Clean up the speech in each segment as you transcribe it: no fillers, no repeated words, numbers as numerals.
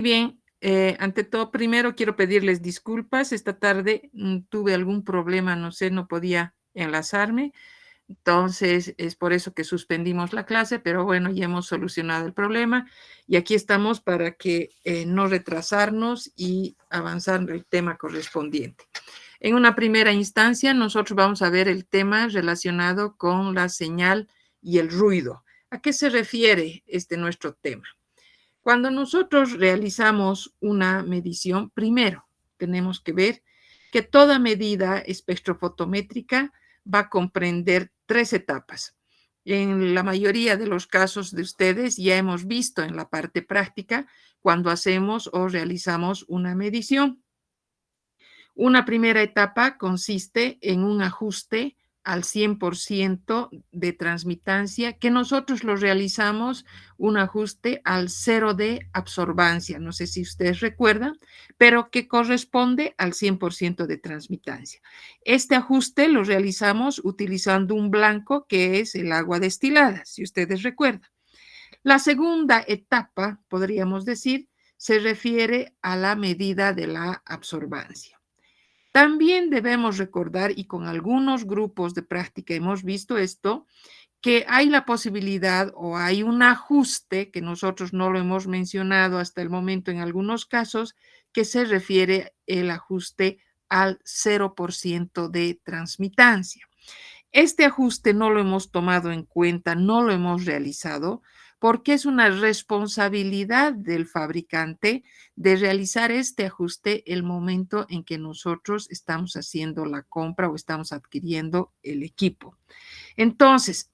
Bien, ante todo, primero quiero pedirles disculpas. Esta tarde tuve algún problema, no sé, no podía enlazarme. Entonces, es por eso que suspendimos la clase, pero bueno, ya hemos solucionado el problema y aquí estamos para que no retrasarnos y avanzar el tema correspondiente. En una primera instancia, nosotros vamos a ver el tema relacionado con la señal y el ruido. ¿A qué se refiere este nuestro tema? Cuando nosotros realizamos una medición, primero tenemos que ver que toda medida espectrofotométrica va a comprender tres etapas. En la mayoría de los casos de ustedes ya hemos visto en la parte práctica cuando hacemos o realizamos una medición. Una primera etapa consiste en un ajuste al 100% de transmitancia, que nosotros lo realizamos un ajuste al 0 de absorbancia, no sé si ustedes recuerdan, pero que corresponde al 100% de transmitancia. Este ajuste lo realizamos utilizando un blanco que es el agua destilada, si ustedes recuerdan. La segunda etapa, podríamos decir, se refiere a la medida de la absorbancia. También debemos recordar, y con algunos grupos de práctica hemos visto esto, que hay la posibilidad o hay un ajuste que nosotros no lo hemos mencionado hasta el momento en algunos casos, que se refiere el ajuste al 0% de transmitancia. Este ajuste no lo hemos tomado en cuenta, no lo hemos realizado, porque es una responsabilidad del fabricante de realizar este ajuste el momento en que nosotros estamos haciendo la compra o estamos adquiriendo el equipo. Entonces,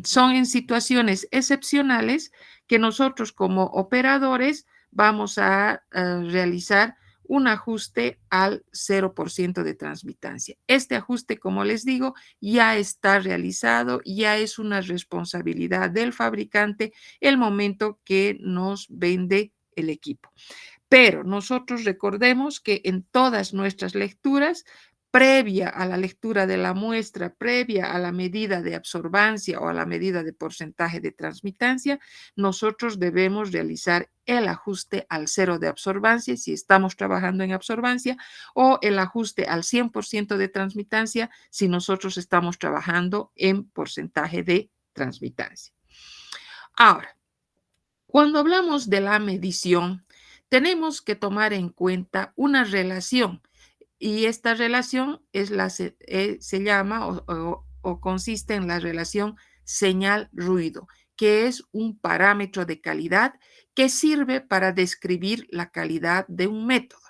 son en situaciones excepcionales que nosotros como operadores vamos a realizar un ajuste al 0% de transmitancia. Este ajuste, como les digo, ya está realizado, ya es una responsabilidad del fabricante el momento que nos vende el equipo. Pero nosotros recordemos que en todas nuestras lecturas, previa a la lectura de la muestra, previa a la medida de absorbancia o a la medida de porcentaje de transmitancia, nosotros debemos realizar el ajuste al 0 de absorbancia, si estamos trabajando en absorbancia, o el ajuste al 100% de transmitancia, si nosotros estamos trabajando en porcentaje de transmitancia. Ahora, cuando hablamos de la medición, tenemos que tomar en cuenta una relación y esta relación se llama o consiste en la relación señal-ruido, que es un parámetro de calidad que sirve para describir la calidad de un método.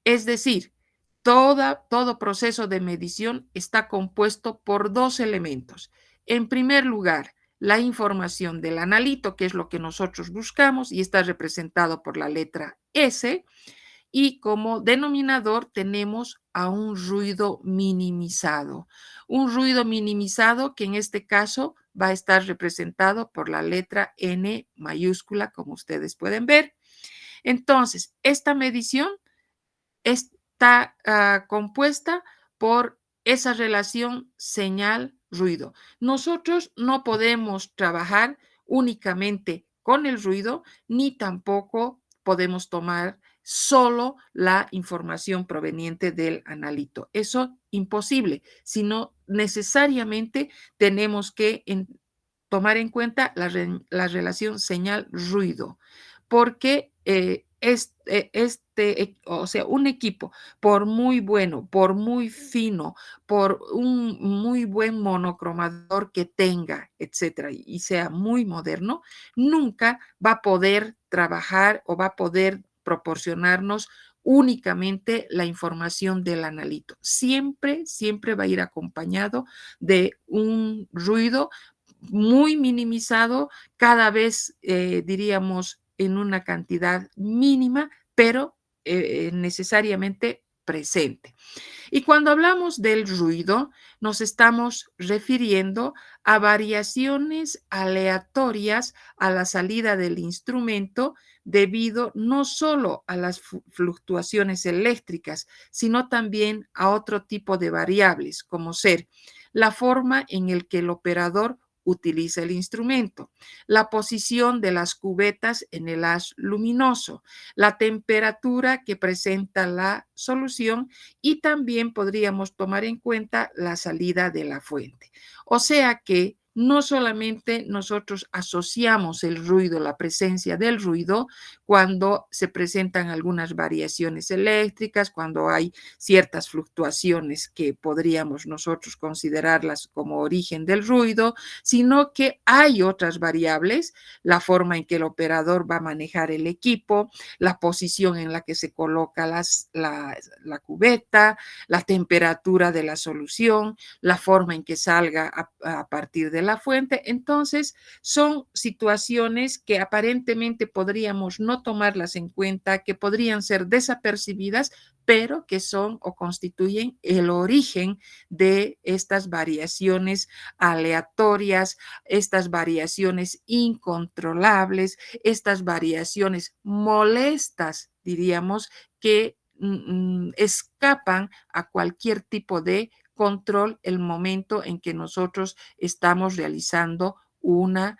Es decir, todo proceso de medición está compuesto por dos elementos. En primer lugar, la información del analito, que es lo que nosotros buscamos y está representado por la letra S, y como denominador tenemos a un ruido minimizado. Un ruido minimizado que en este caso va a estar representado por la letra N mayúscula, como ustedes pueden ver. Entonces, esta medición está compuesta por esa relación señal-ruido. Nosotros no podemos trabajar únicamente con el ruido, ni tampoco podemos tomar solo la información proveniente del analito. Eso imposible, sino necesariamente tenemos que tomar en cuenta la relación señal-ruido, porque o sea, un equipo, por muy bueno, por muy fino, por un muy buen monocromador que tenga, etcétera, y sea muy moderno, nunca va a poder trabajar o va a poder proporcionarnos únicamente la información del analito. Siempre, siempre va a ir acompañado de un ruido muy minimizado, cada vez diríamos en una cantidad mínima, pero necesariamente presente. Y cuando hablamos del ruido, nos estamos refiriendo a variaciones aleatorias a la salida del instrumento debido no solo a las fluctuaciones eléctricas, sino también a otro tipo de variables, como ser la forma en el que el operador utiliza el instrumento, la posición de las cubetas en el haz luminoso, la temperatura que presenta la solución y también podríamos tomar en cuenta la salida de la fuente. O sea que no solamente nosotros asociamos el ruido, la presencia del ruido, cuando se presentan algunas variaciones eléctricas, cuando hay ciertas fluctuaciones que podríamos nosotros considerarlas como origen del ruido, sino que hay otras variables, la forma en que el operador va a manejar el equipo, la posición en la que se coloca la cubeta, la temperatura de la solución, la forma en que salga a partir de la fuente. Entonces, son situaciones que aparentemente podríamos no tomarlas en cuenta, que podrían ser desapercibidas, pero que son o constituyen el origen de estas variaciones aleatorias, estas variaciones incontrolables, estas variaciones molestas, diríamos, que escapan a cualquier tipo de control el momento en que nosotros estamos realizando una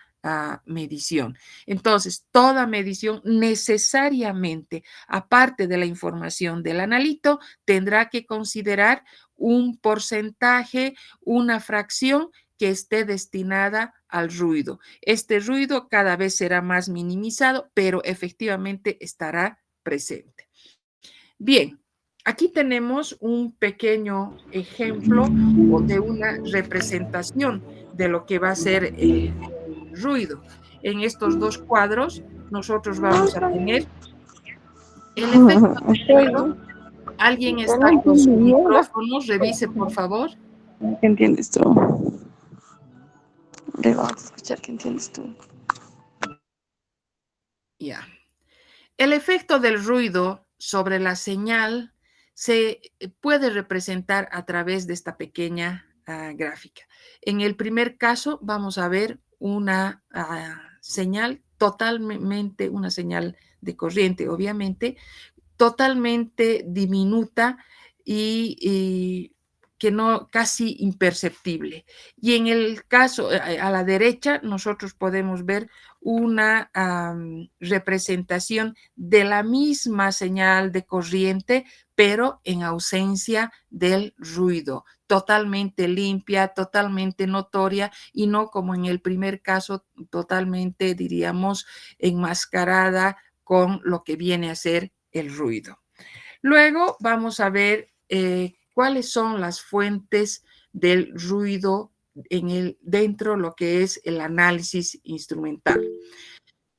medición. Entonces, toda medición necesariamente, aparte de la información del analito, tendrá que considerar un porcentaje, una fracción que esté destinada al ruido. Este ruido cada vez será más minimizado, pero efectivamente estará presente. Bien, aquí tenemos un pequeño ejemplo o de una representación de lo que va a ser el ruido. En estos dos cuadros nosotros vamos a tener el efecto del ruido. Alguien está con su micrófono, revise por favor. ¿Qué entiendes tú? Le vamos a escuchar qué entiendes tú. Ya. El efecto del ruido sobre la señal se puede representar a través de esta pequeña gráfica. En el primer caso vamos a ver una señal totalmente, una señal de corriente, obviamente, totalmente diminuta y que no, casi imperceptible. Y en el caso, a la derecha, nosotros podemos ver una representación de la misma señal de corriente, pero en ausencia del ruido, totalmente limpia, totalmente notoria y no como en el primer caso, totalmente, diríamos, enmascarada con lo que viene a ser el ruido. Luego vamos a ver cuáles son las fuentes del ruido dentro de lo que es el análisis instrumental.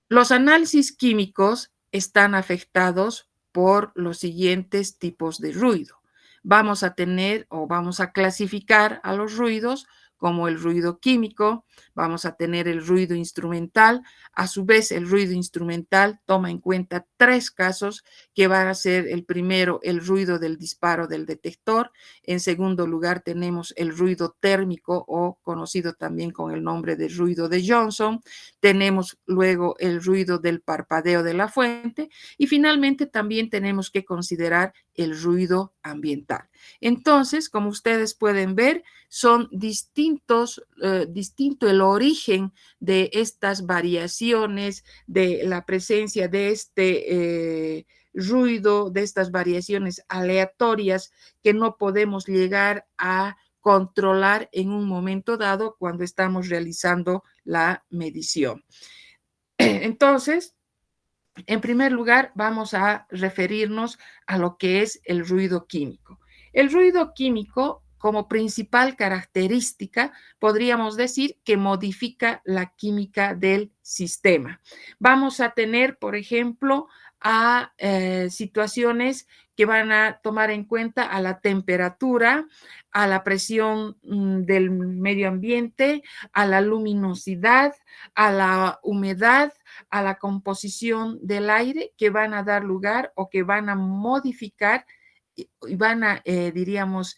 Los análisis químicos están afectados por los siguientes tipos de ruido. Vamos a tener o vamos a clasificar a los ruidos como el ruido químico, vamos a tener el ruido instrumental. A su vez, el ruido instrumental toma en cuenta tres casos que van a ser el primero, el ruido del disparo del detector. En segundo lugar, tenemos el ruido térmico o conocido también con el nombre de ruido de Johnson. Tenemos luego el ruido del parpadeo de la fuente y finalmente también tenemos que considerar el ruido ambiental. Entonces, como ustedes pueden ver, son distinto el origen de estas variaciones, de la presencia de este ruido, de estas variaciones aleatorias que no podemos llegar a controlar en un momento dado cuando estamos realizando la medición. Entonces, en primer lugar, vamos a referirnos a lo que es el ruido químico. El ruido químico, como principal característica, podríamos decir que modifica la química del sistema. Vamos a tener, por ejemplo, a situaciones que van a tomar en cuenta a la temperatura, a la presión del medio ambiente, a la luminosidad, a la humedad, a la composición del aire, que van a dar lugar o que van a modificar y van a, diríamos,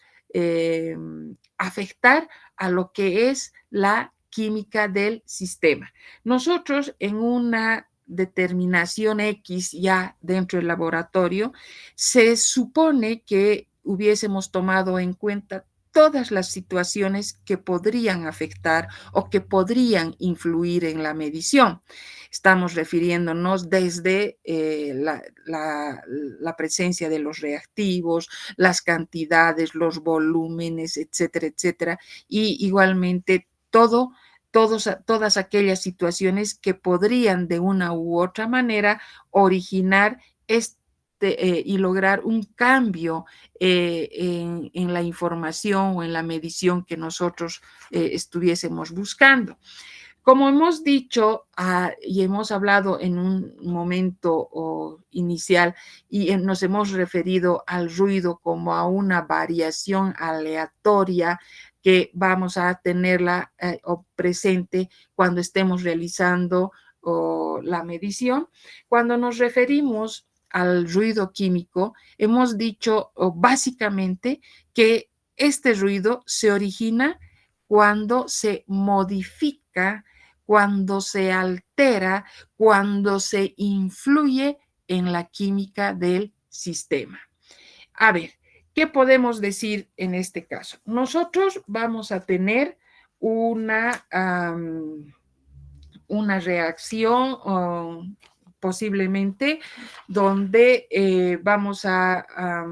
afectar a lo que es la química del sistema. Nosotros en una determinación X ya dentro del laboratorio, se supone que hubiésemos tomado en cuenta todas las situaciones que podrían afectar o que podrían influir en la medición. Estamos refiriéndonos desde la presencia de los reactivos, las cantidades, los volúmenes, etcétera, etcétera, y igualmente todas aquellas situaciones que podrían de una u otra manera originar y lograr un cambio en la información o en la medición que nosotros estuviésemos buscando. Como hemos dicho y hemos hablado en un momento inicial y nos hemos referido al ruido como a una variación aleatoria que vamos a tenerla presente cuando estemos realizando la medición. Cuando nos referimos al ruido químico, hemos dicho básicamente que este ruido se origina cuando se modifica, cuando se altera, cuando se influye en la química del sistema. A ver, ¿qué podemos decir en este caso? Nosotros vamos a tener una reacción posiblemente donde vamos a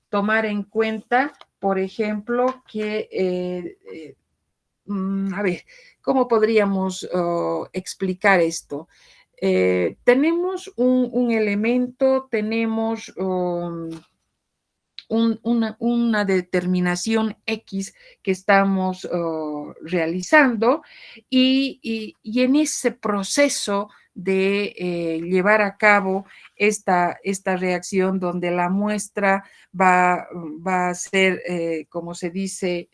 tomar en cuenta, por ejemplo, que a ver, ¿cómo podríamos explicar esto? Tenemos un elemento, tenemos una determinación X que estamos realizando y en ese proceso de llevar a cabo esta reacción donde la muestra va a ser, como se dice,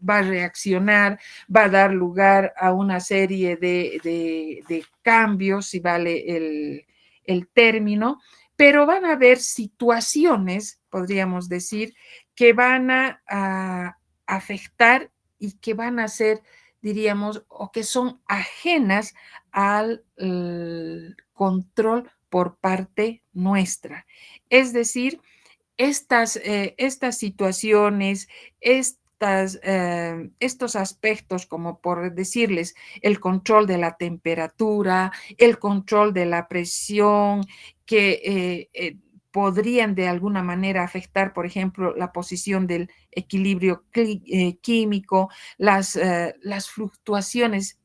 va a reaccionar, va a dar lugar a una serie de cambios, si vale el término, pero van a haber situaciones, podríamos decir, que van a afectar y que van a ser, diríamos, o que son ajenas al control por parte nuestra. Es decir, estas situaciones, estos aspectos, como por decirles, el control de la temperatura, el control de la presión, que podrían de alguna manera afectar, por ejemplo, la posición del equilibrio químico, las fluctuaciones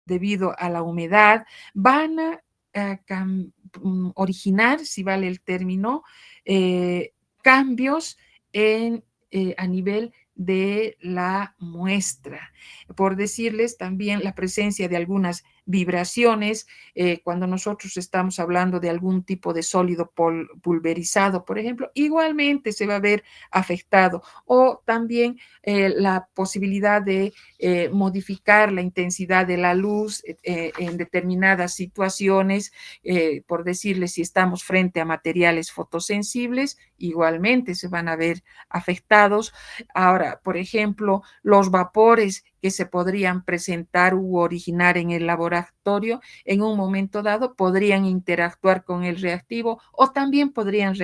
debido a la humedad, van a originar, si vale el término, cambios a nivel de la muestra. Por decirles también la presencia de algunas vibraciones, cuando nosotros estamos hablando de algún tipo de sólido pulverizado, por ejemplo, igualmente se va a ver afectado. O también la posibilidad de modificar la intensidad de la luz en determinadas situaciones, por decirles, si estamos frente a materiales fotosensibles, igualmente se van a ver afectados. Ahora, por ejemplo, los vapores que se podrían presentar u originar en el laboratorio en un momento dado podrían interactuar con el reactivo o también podrían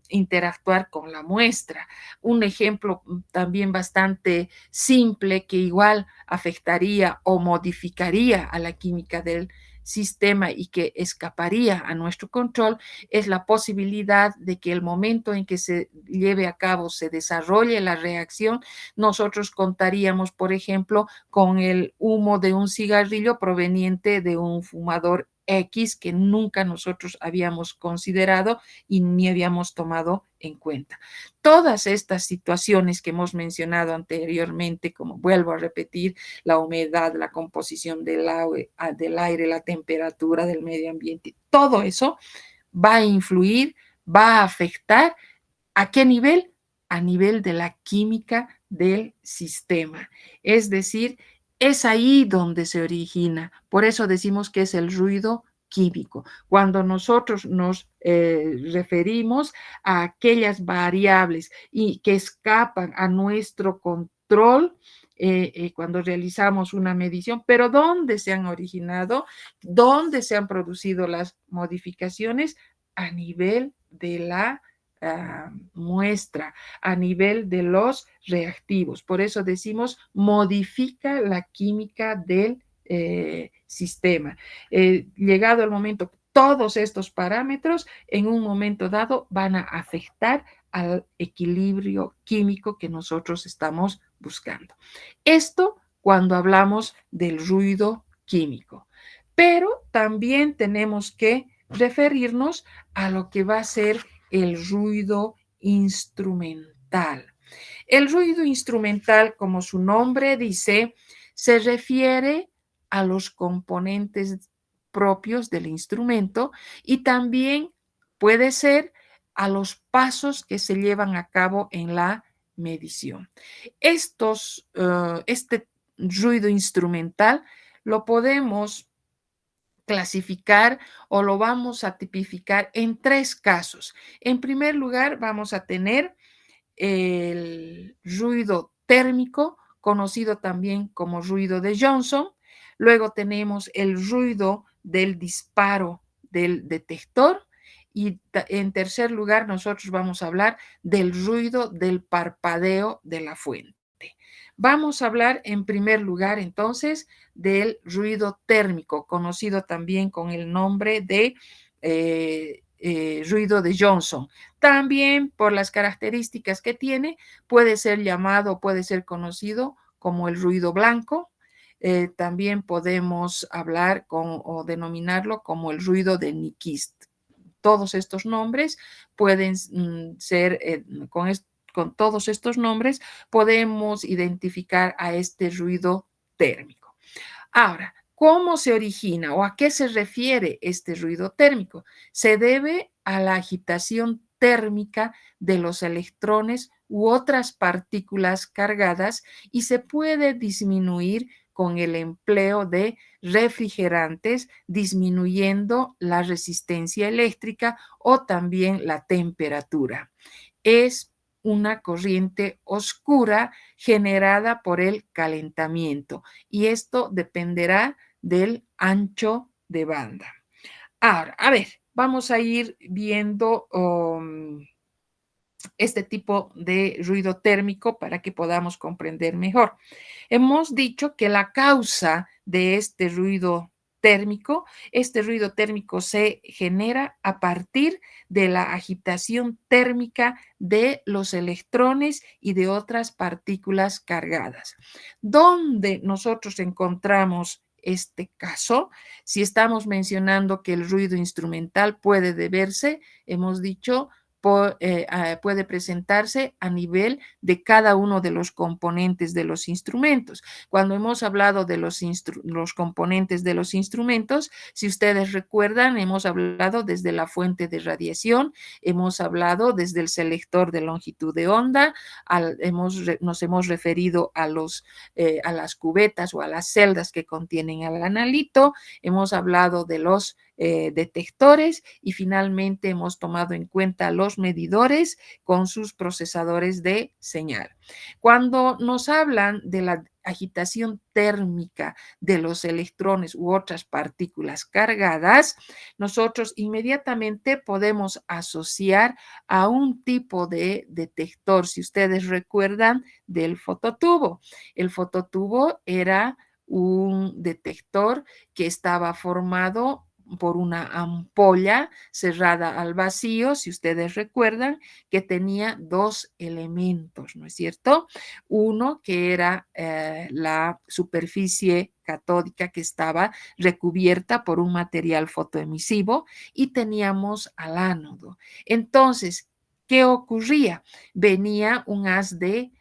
interactuar con la muestra. Un ejemplo también bastante simple que igual afectaría o modificaría a la química del sistema y que escaparía a nuestro control es la posibilidad de que el momento en que se lleve a cabo, se desarrolle la reacción, nosotros contaríamos, por ejemplo, con el humo de un cigarrillo proveniente de un fumador X que nunca nosotros habíamos considerado y ni habíamos tomado en cuenta. Todas estas situaciones que hemos mencionado anteriormente, como vuelvo a repetir, la humedad, la composición del aire, la temperatura del medio ambiente, todo eso va a influir, va a afectar. ¿A qué nivel? A nivel de la química del sistema. Es decir, es ahí donde se origina. Por eso decimos que es el ruido químico. Cuando nosotros nos referimos a aquellas variables y que escapan a nuestro control, cuando realizamos una medición, pero ¿dónde se han originado? ¿Dónde se han producido las modificaciones? a nivel de la muestra, a nivel de los reactivos. Por eso decimos modifica la química del sistema. Llegado el momento, todos estos parámetros en un momento dado van a afectar al equilibrio químico que nosotros estamos buscando. Esto cuando hablamos del ruido químico. Pero también tenemos que referirnos a lo que va a ser el ruido instrumental. El ruido instrumental, como su nombre dice, se refiere a los componentes propios del instrumento y también puede ser a los pasos que se llevan a cabo en la medición. Este ruido instrumental lo podemos clasificar o lo vamos a tipificar en tres casos. En primer lugar, vamos a tener el ruido térmico, conocido también como ruido de Johnson. Luego tenemos el ruido del disparo del detector. Y en tercer lugar, nosotros vamos a hablar del ruido del parpadeo de la fuente. Vamos a hablar en primer lugar entonces del ruido térmico, conocido también con el nombre de ruido de Johnson. También por las características que tiene, puede ser llamado, puede ser conocido como el ruido blanco. También podemos hablar o denominarlo como el ruido de Nyquist. Todos estos nombres pueden ser, con todos estos nombres, podemos identificar a este ruido térmico. Ahora, ¿cómo se origina o a qué se refiere este ruido térmico? Se debe a la agitación térmica de los electrones u otras partículas cargadas y se puede disminuir con el empleo de refrigerantes, disminuyendo la resistencia eléctrica o también la temperatura. Es una corriente oscura generada por el calentamiento y esto dependerá del ancho de banda. Ahora, a ver, vamos a ir viendo este tipo de ruido térmico para que podamos comprender mejor. Hemos dicho que la causa de este ruido térmico se genera a partir de la agitación térmica de los electrones y de otras partículas cargadas. ¿Dónde nosotros encontramos este caso? Si estamos mencionando que el ruido instrumental puede deberse, hemos dicho, puede presentarse a nivel de cada uno de los componentes de los instrumentos. Cuando hemos hablado de los componentes de los instrumentos, si ustedes recuerdan, hemos hablado desde la fuente de radiación, hemos hablado desde el selector de longitud de onda, nos hemos referido a las cubetas o a las celdas que contienen el analito, hemos hablado de los detectores y finalmente hemos tomado en cuenta los medidores con sus procesadores de señal. Cuando nos hablan de la agitación térmica de los electrones u otras partículas cargadas, nosotros inmediatamente podemos asociar a un tipo de detector, si ustedes recuerdan, del fototubo. El fototubo era un detector que estaba formado por una ampolla cerrada al vacío, si ustedes recuerdan, que tenía dos elementos, ¿no es cierto? Uno que era la superficie catódica que estaba recubierta por un material fotoemisivo y teníamos al ánodo. Entonces, ¿qué ocurría? Venía un haz de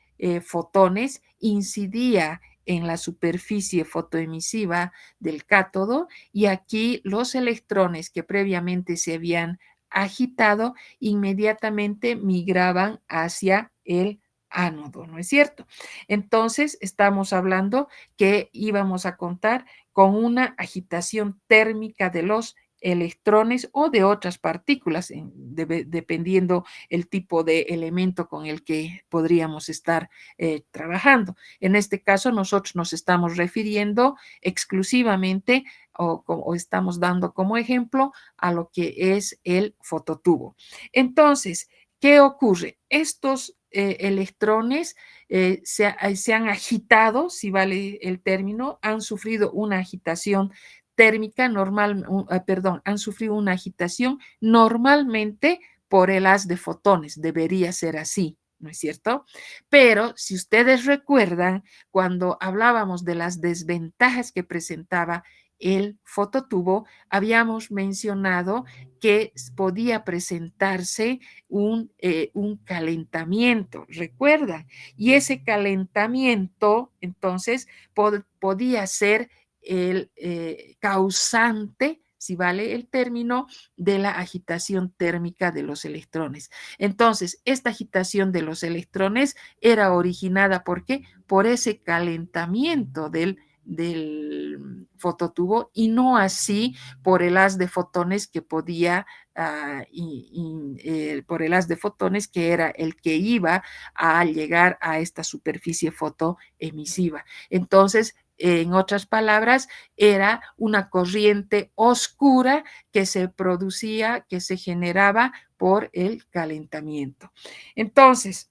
fotones, incidía en la superficie fotoemisiva del cátodo y aquí los electrones que previamente se habían agitado inmediatamente migraban hacia el ánodo, ¿no es cierto? Entonces, estamos hablando que íbamos a contar con una agitación térmica de los electrones o de otras partículas, dependiendo el tipo de elemento con el que podríamos estar trabajando. En este caso, nosotros nos estamos refiriendo exclusivamente o estamos dando como ejemplo a lo que es el fototubo. Entonces, ¿qué ocurre? Estos electrones se han agitado, si vale el término, han sufrido una agitación térmica normal, perdón, han sufrido una agitación normalmente por el haz de fotones. Debería ser así, ¿no es cierto? Pero si ustedes recuerdan, cuando hablábamos de las desventajas que presentaba el fototubo, habíamos mencionado que podía presentarse un calentamiento, recuerda, y ese calentamiento entonces podía ser el causante, si vale el término, de la agitación térmica de los electrones. Entonces, esta agitación de los electrones era originada, ¿por qué? Por ese calentamiento del fototubo y no así por el haz de fotones que podía, por el haz de fotones que era el que iba a llegar a esta superficie fotoemisiva. Entonces, en otras palabras, era una corriente oscura que se producía, que se generaba por el calentamiento. Entonces,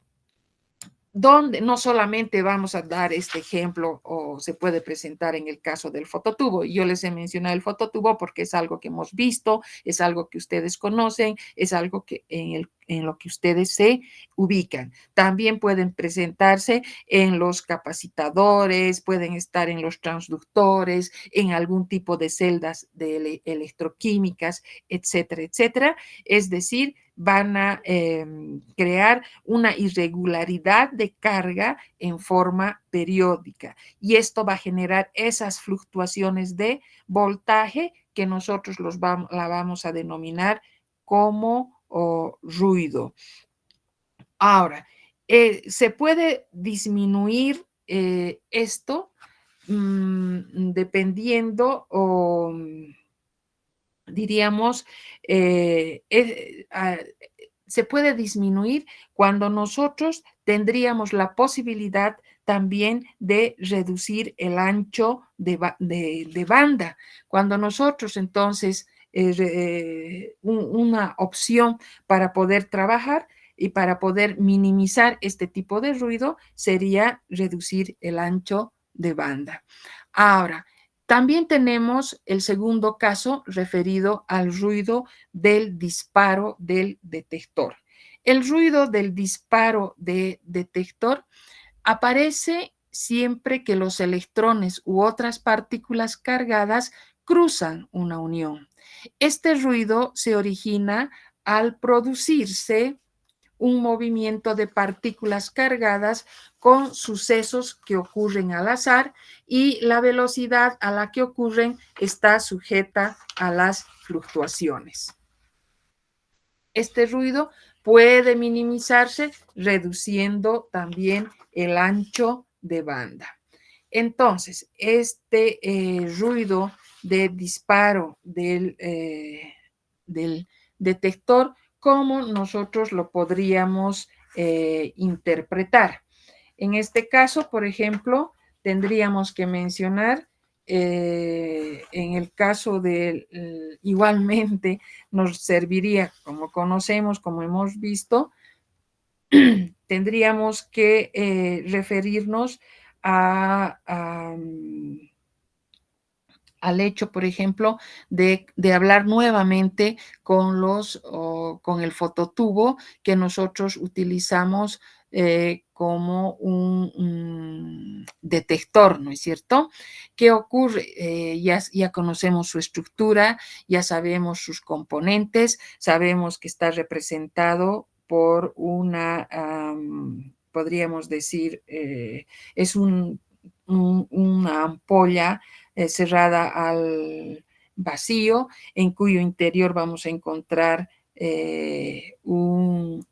donde no solamente vamos a dar este ejemplo o se puede presentar en el caso del fototubo. Yo les he mencionado el fototubo porque es algo que hemos visto, es algo que ustedes conocen, es algo que en lo que ustedes se ubican. También pueden presentarse en los capacitadores, pueden estar en los transductores, en algún tipo de celdas de electroquímicas, etcétera, etcétera. Es decir, van a crear una irregularidad de carga en forma periódica y esto va a generar esas fluctuaciones de voltaje que nosotros la vamos a denominar como ruido. Ahora, se puede disminuir esto dependiendo o diríamos, se puede disminuir cuando nosotros tendríamos la posibilidad también de reducir el ancho de banda. Cuando nosotros entonces, una opción para poder trabajar y para poder minimizar este tipo de ruido sería reducir el ancho de banda. Ahora, también tenemos el segundo caso referido al ruido del disparo del detector. El ruido del disparo de detector aparece siempre que los electrones u otras partículas cargadas cruzan una unión. Este ruido se origina al producirse un movimiento de partículas cargadas con sucesos que ocurren al azar y la velocidad a la que ocurren está sujeta a las fluctuaciones. Este ruido puede minimizarse reduciendo también el ancho de banda. Entonces, este ruido de disparo del detector, ¿cómo nosotros lo podríamos interpretar? En este caso, por ejemplo, tendríamos que mencionar, en el caso de, igualmente, nos serviría, como conocemos, como hemos visto, tendríamos que referirnos al hecho, por ejemplo, de hablar nuevamente con el fototubo que nosotros utilizamos como un detector, ¿no es cierto? ¿Qué ocurre? Ya conocemos su estructura, ya sabemos sus componentes, sabemos que está representado por podríamos decir, es una ampolla cerrada al vacío, en cuyo interior vamos a encontrar un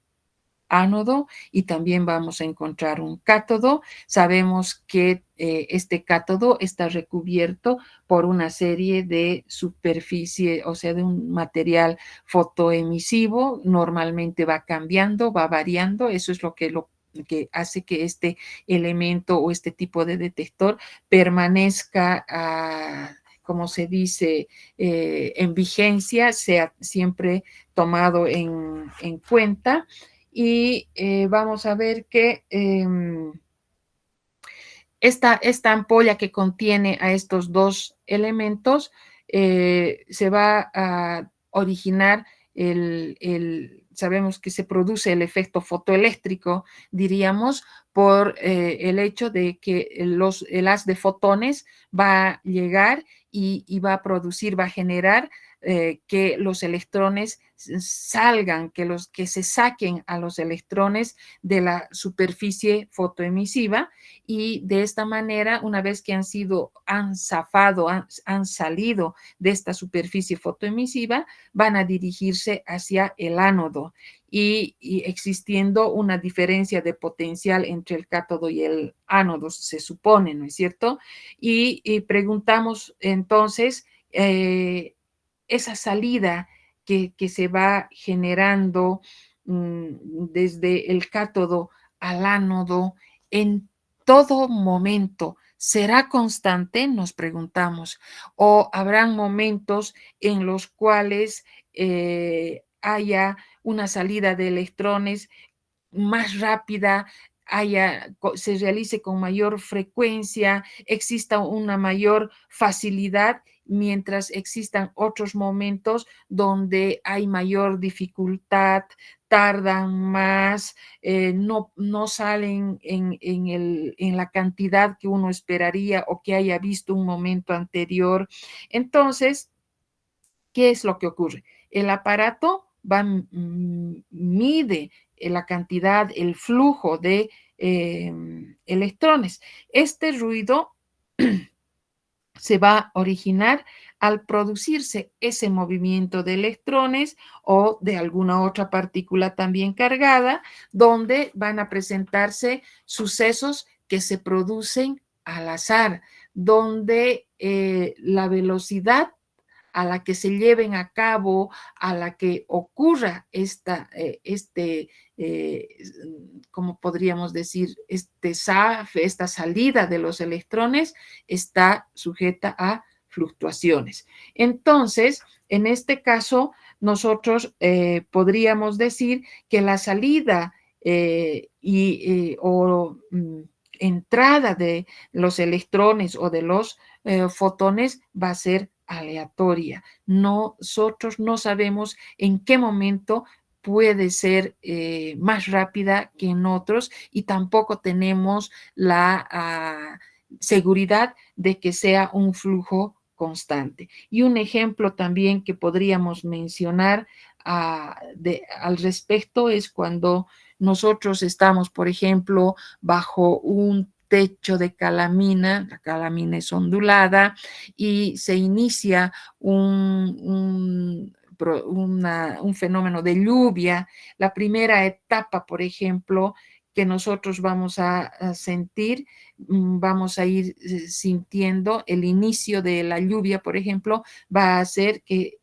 ánodo y también vamos a encontrar un cátodo. Sabemos que este cátodo está recubierto por una serie de superficie, o sea, de un material fotoemisivo. Normalmente va cambiando, va variando. Eso es lo que hace que este elemento o este tipo de detector permanezca como se dice, en vigencia, sea siempre tomado en cuenta. Y vamos a ver que esta ampolla que contiene a estos dos elementos se va a originar sabemos que se produce el efecto fotoeléctrico, diríamos, por el hecho de que el haz de fotones va a llegar y va a producir, va a generar que los electrones salgan, que se saquen a los electrones de la superficie fotoemisiva, y de esta manera, una vez que han zafado, han salido de esta superficie fotoemisiva, van a dirigirse hacia el ánodo y existiendo una diferencia de potencial entre el cátodo y el ánodo, se supone, ¿no es cierto? Y preguntamos entonces, esa salida que se va generando desde el cátodo al ánodo en todo momento, ¿será constante? Nos preguntamos. ¿O habrán momentos en los cuales haya una salida de electrones más rápida, se realice con mayor frecuencia, exista una mayor facilidad, mientras existan otros momentos donde hay mayor dificultad, tardan más, no salen en la cantidad que uno esperaría o que haya visto un momento anterior? Entonces, ¿qué es lo que ocurre? El aparato mide la cantidad, el flujo de electrones. Este ruido se va a originar al producirse ese movimiento de electrones o de alguna otra partícula también cargada, donde van a presentarse sucesos que se producen al azar, donde la velocidad a la que se lleven a cabo, a la que ocurra ¿cómo podríamos decir? Esta salida de los electrones está sujeta a fluctuaciones. Entonces, en este caso, nosotros podríamos decir que la salida o entrada de los electrones o de los fotones va a ser aleatoria. Nosotros no sabemos en qué momento puede ser más rápida que en otros y tampoco tenemos la seguridad de que sea un flujo constante. Y un ejemplo también que podríamos mencionar al respecto es cuando nosotros estamos, por ejemplo, bajo un techo de calamina, la calamina es ondulada y se inicia un fenómeno de lluvia. La primera etapa, por ejemplo, que nosotros vamos a sentir, vamos a ir sintiendo el inicio de la lluvia, por ejemplo, va a hacer que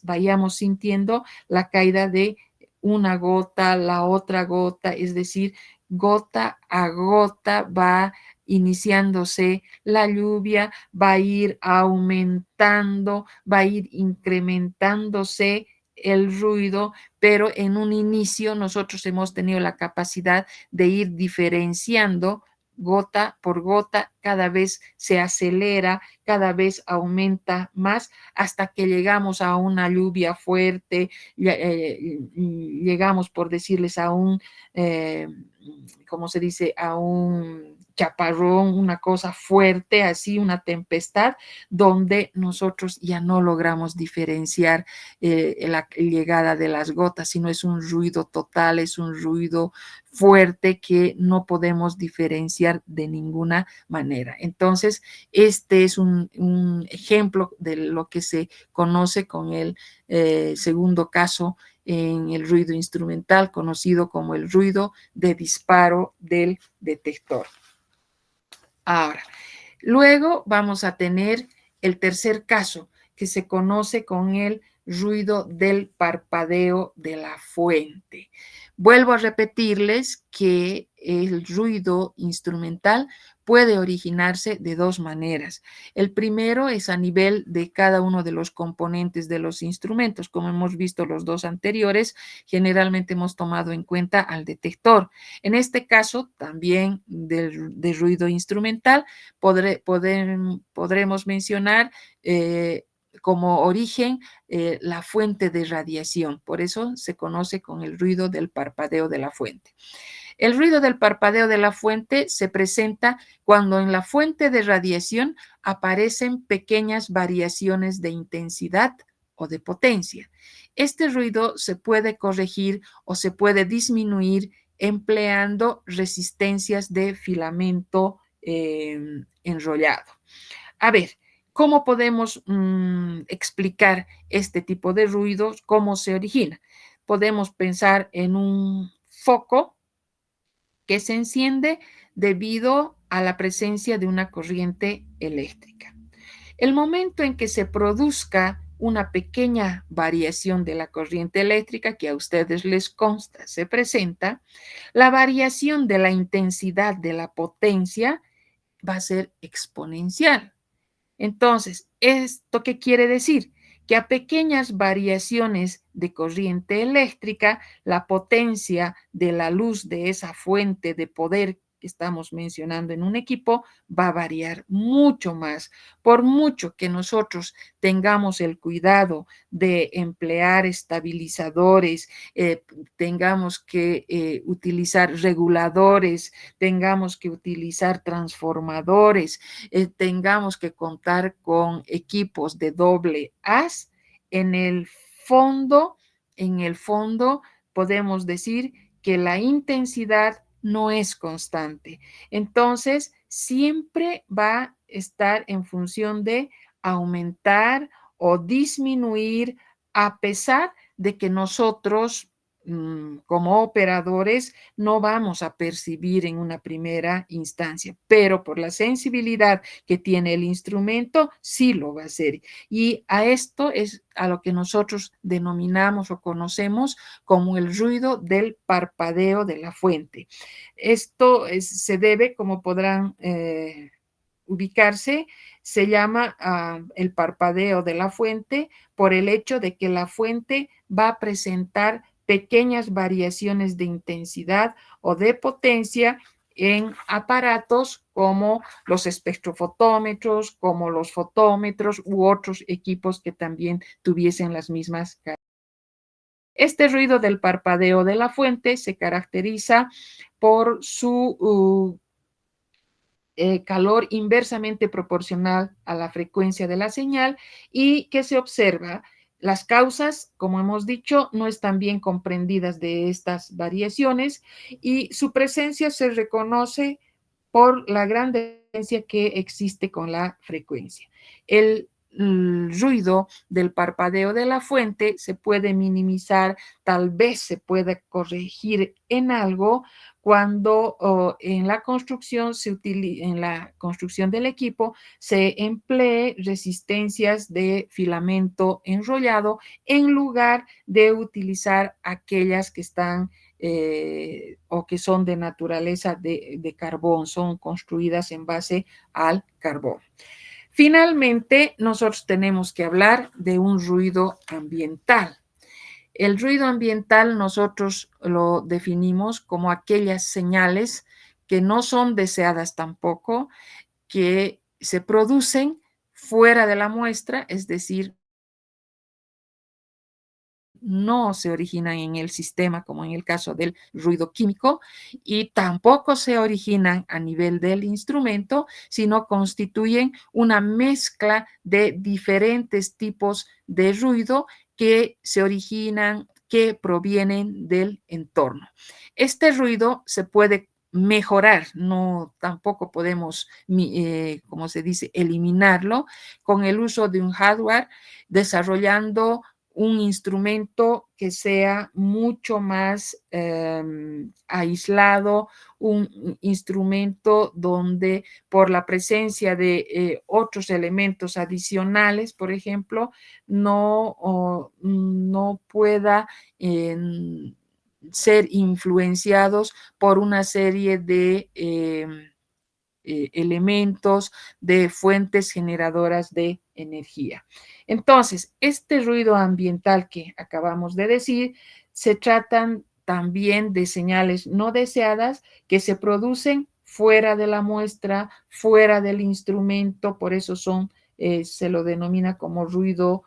vayamos sintiendo la caída de una gota, la otra gota, es decir, gota a gota va iniciándose la lluvia, va a ir aumentando, va a ir incrementándose el ruido, pero en un inicio nosotros hemos tenido la capacidad de ir diferenciando gota por gota, cada vez se acelera, cada vez aumenta más, hasta que llegamos a una lluvia fuerte, llegamos, por decirles, a un, ¿cómo se dice?, a un chaparrón, una cosa fuerte, así una tempestad, donde nosotros ya no logramos diferenciar la llegada de las gotas, sino es un ruido total, es un ruido fuerte que no podemos diferenciar de ninguna manera. Entonces, este es un ejemplo de lo que se conoce con el segundo caso en el ruido instrumental, conocido como el ruido de disparo del detector. Ahora, luego vamos a tener el tercer caso, que se conoce con el ruido del parpadeo de la fuente. Vuelvo a repetirles que el ruido instrumental puede originarse de dos maneras. El primero es a nivel de cada uno de los componentes de los instrumentos. Como hemos visto los dos anteriores, generalmente hemos tomado en cuenta al detector. En este caso, también de ruido instrumental, podremos mencionar como origen la fuente de radiación. Por eso se conoce con el ruido del parpadeo de la fuente. El ruido del parpadeo de la fuente se presenta cuando en la fuente de radiación aparecen pequeñas variaciones de intensidad o de potencia. Este ruido se puede corregir o se puede disminuir empleando resistencias de filamento enrollado. A ver, ¿cómo podemos explicar este tipo de ruidos? ¿Cómo se origina? Podemos pensar en un foco que se enciende debido a la presencia de una corriente eléctrica. El momento en que se produzca una pequeña variación de la corriente eléctrica que a ustedes les consta, se presenta, la variación de la intensidad de la potencia va a ser exponencial. Entonces, ¿esto qué quiere decir? Que a pequeñas variaciones de corriente eléctrica, la potencia de la luz de esa fuente de poder que estamos mencionando en un equipo va a variar mucho más. Por mucho que nosotros tengamos el cuidado de emplear estabilizadores, tengamos que utilizar reguladores, tengamos que utilizar transformadores, tengamos que contar con equipos de doble haz, en el fondo, en el fondo podemos decir que la intensidad no es constante. Entonces, siempre va a estar en función de aumentar o disminuir a pesar de que nosotros como operadores no vamos a percibir en una primera instancia, pero por la sensibilidad que tiene el instrumento, sí lo va a hacer. Y a esto es a lo que nosotros denominamos o conocemos como el ruido del parpadeo de la fuente. Esto se debe, como podrán ubicarse, se llama el parpadeo de la fuente por el hecho de que la fuente va a presentar pequeñas variaciones de intensidad o de potencia en aparatos como los espectrofotómetros, como los fotómetros u otros equipos que también tuviesen las mismas características. Este ruido del parpadeo de la fuente se caracteriza por su calor inversamente proporcional a la frecuencia de la señal y que se observa. Las causas, como hemos dicho, no están bien comprendidas de estas variaciones y su presencia se reconoce por la gran diferencia que existe con la frecuencia. El ruido del parpadeo de la fuente se puede minimizar, tal vez se pueda corregir en algo cuando en la construcción en la construcción del equipo se emplee resistencias de filamento enrollado en lugar de utilizar aquellas que están o que son de naturaleza de carbón, son construidas en base al carbón. Finalmente, nosotros tenemos que hablar de un ruido ambiental. El ruido ambiental nosotros lo definimos como aquellas señales que no son deseadas tampoco, que se producen fuera de la muestra, es decir, no se originan en el sistema, como en el caso del ruido químico, y tampoco se originan a nivel del instrumento, sino constituyen una mezcla de diferentes tipos de ruido que se originan, que provienen del entorno. Este ruido se puede mejorar, no tampoco podemos, como se dice, eliminarlo con el uso de un hardware, desarrollando un instrumento que sea mucho más aislado, un instrumento donde por la presencia de otros elementos adicionales, por ejemplo, no pueda ser influenciados por una serie de elementos, de fuentes generadoras de energía. Entonces, este ruido ambiental que acabamos de decir, se tratan también de señales no deseadas que se producen fuera de la muestra, fuera del instrumento, por eso se lo denomina como ruido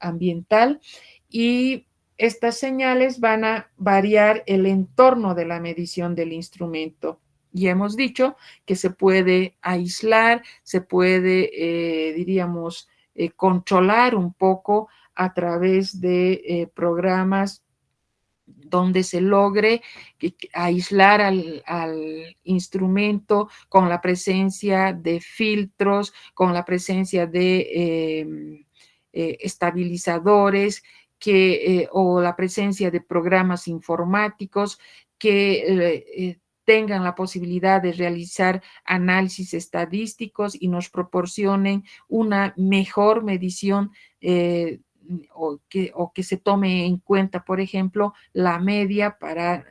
ambiental, y estas señales van a variar el entorno de la medición del instrumento. Y hemos dicho que se puede aislar, se puede, diríamos, controlar un poco a través de programas donde se logre aislar al instrumento con la presencia de filtros, con la presencia de estabilizadores o la presencia de programas informáticos que tengan la posibilidad de realizar análisis estadísticos y nos proporcionen una mejor medición o que se tome en cuenta, por ejemplo, la media para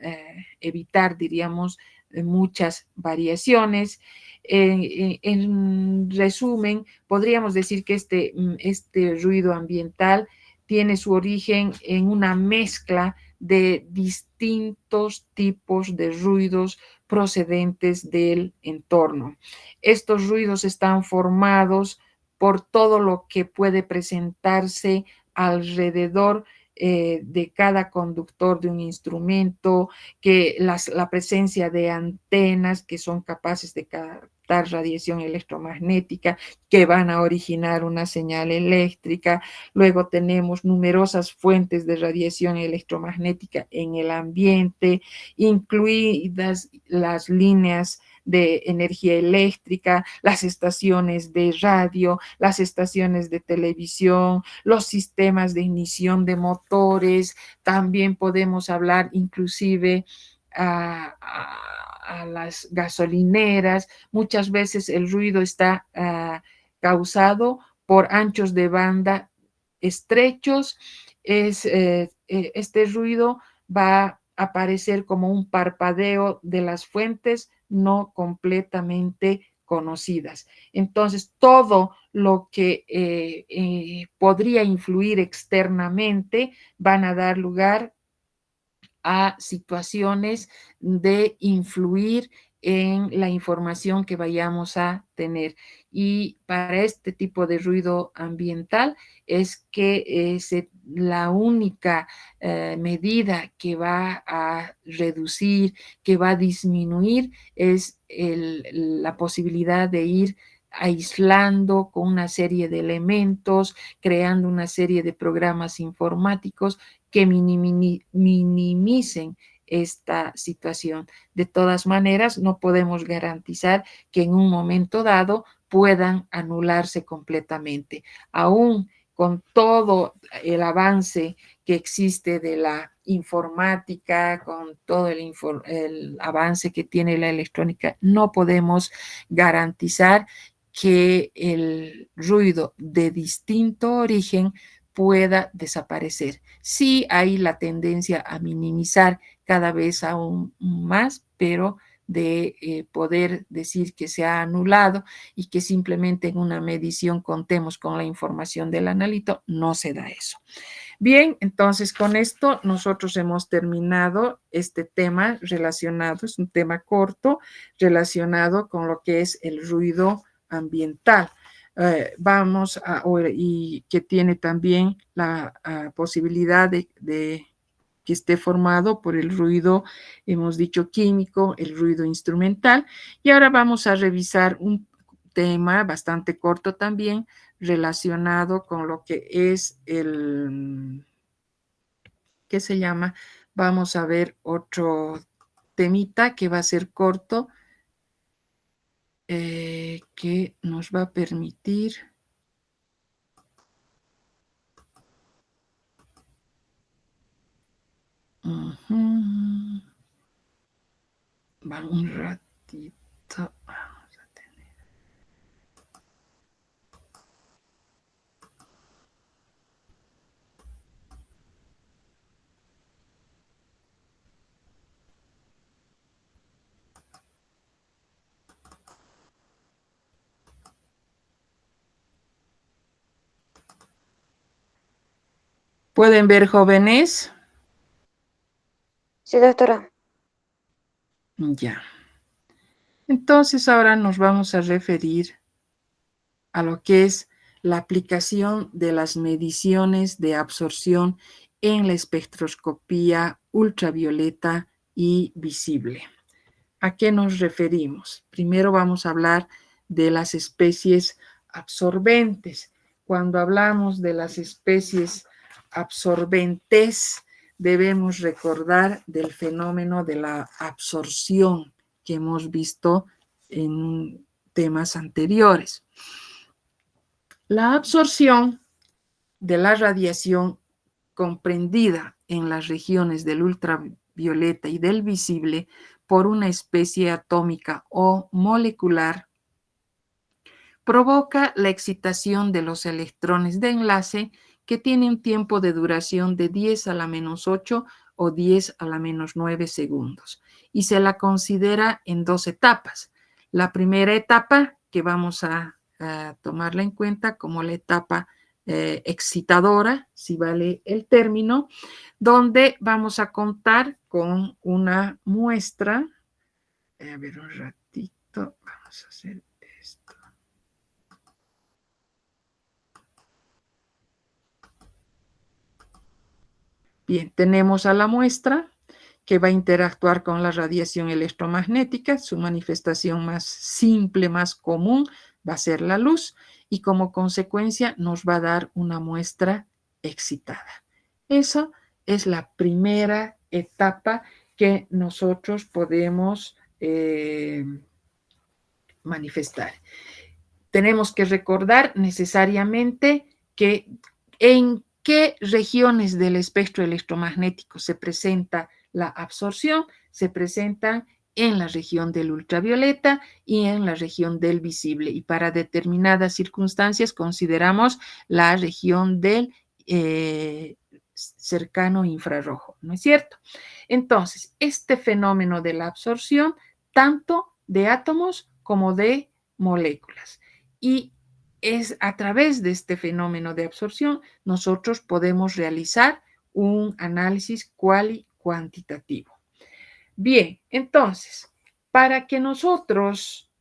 evitar, diríamos, muchas variaciones. En resumen, podríamos decir que este ruido ambiental tiene su origen en una mezcla de distintos tipos de ruidos procedentes del entorno. Estos ruidos están formados por todo lo que puede presentarse alrededor de cada conductor de un instrumento, que la presencia de antenas que son capaces de captar radiación electromagnética que van a originar una señal eléctrica. Luego tenemos numerosas fuentes de radiación electromagnética en el ambiente, incluidas las líneas de energía eléctrica, las estaciones de radio, las estaciones de televisión, los sistemas de ignición de motores. También podemos hablar inclusive a las gasolineras. Muchas veces el ruido está causado por anchos de banda estrechos. Este ruido va a aparecer como un parpadeo de las fuentes no completamente conocidas. Entonces, todo lo que podría influir externamente van a dar lugar a situaciones de influir en la información que vayamos a tener. Y para este tipo de ruido ambiental es que la única medida que va a reducir, que va a disminuir, es la posibilidad de ir aislando con una serie de elementos, creando una serie de programas informáticos que minimicen esta situación. De todas maneras, no podemos garantizar que en un momento dado puedan anularse completamente. Aún con todo el avance que existe de la informática, con todo el avance que tiene la electrónica, no podemos garantizar que el ruido de distinto origen pueda desaparecer. Sí hay la tendencia a minimizar cada vez aún más, pero de poder decir que se ha anulado y que simplemente en una medición contemos con la información del analito, no se da eso. Bien, entonces con esto nosotros hemos terminado este tema relacionado, es un tema corto, relacionado con lo que es el ruido ambiental. y que tiene también la posibilidad de que esté formado por el ruido, hemos dicho químico, el ruido instrumental. Y ahora vamos a revisar un tema bastante corto también relacionado con lo que es ¿qué se llama? Vamos a ver otro temita que va a ser corto, que nos va a permitir. Va un ratito. Vamos a tener. ¿Pueden ver, jóvenes? Sí, doctora. Ya. Entonces ahora nos vamos a referir a lo que es la aplicación de las mediciones de absorción en la espectroscopía ultravioleta y visible. ¿A qué nos referimos? Primero vamos a hablar de las especies absorbentes. Cuando hablamos de las especies absorbentes, debemos recordar del fenómeno de la absorción que hemos visto en temas anteriores. La absorción de la radiación comprendida en las regiones del ultravioleta y del visible por una especie atómica o molecular provoca la excitación de los electrones de enlace que tiene un tiempo de duración de 10 a la menos 8 o 10 a la menos 9 segundos y se la considera en dos etapas. La primera etapa, que vamos a tomarla en cuenta como la etapa excitadora, si vale el término, donde vamos a contar con una muestra. A ver, un ratito, vamos a hacer esto. Bien, tenemos a la muestra que va a interactuar con la radiación electromagnética. Su manifestación más simple, más común, va a ser la luz y como consecuencia nos va a dar una muestra excitada. Eso es la primera etapa que nosotros podemos manifestar. Tenemos que recordar necesariamente que en qué regiones del espectro electromagnético se presenta la absorción. Se presentan en la región del ultravioleta y en la región del visible. Y para determinadas circunstancias consideramos la región del cercano infrarrojo, ¿no es cierto? Entonces, este fenómeno de la absorción, tanto de átomos como de moléculas. Y es a través de este fenómeno de absorción nosotros podemos realizar un análisis cuantitativo. Bien, entonces, para que nosotros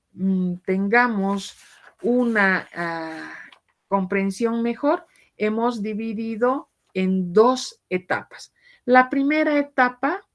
tengamos una comprensión mejor, hemos dividido en dos etapas. La primera etapa,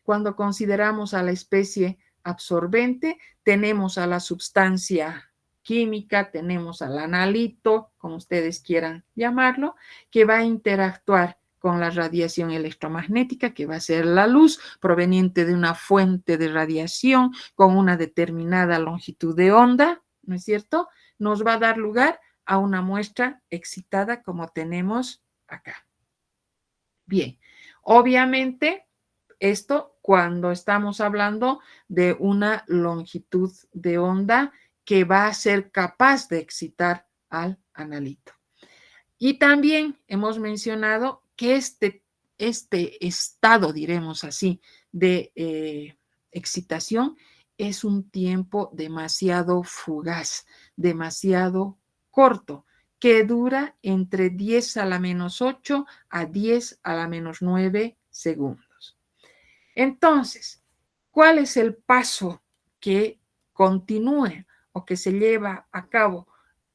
cuando consideramos a la especie absorbente, tenemos a la sustancia química, tenemos al analito, como ustedes quieran llamarlo, que va a interactuar con la radiación electromagnética, que va a ser la luz proveniente de una fuente de radiación con una determinada longitud de onda, ¿no es cierto? Nos va a dar lugar a una muestra excitada como tenemos acá. Bien, obviamente esto cuando estamos hablando de una longitud de onda que va a ser capaz de excitar al analito. Y también hemos mencionado que este estado, diremos así, de excitación es un tiempo demasiado fugaz, demasiado corto, que dura entre 10 a la menos 8 a 10 a la menos 9 segundos. Entonces, ¿cuál es el paso que continúe o que se lleva a cabo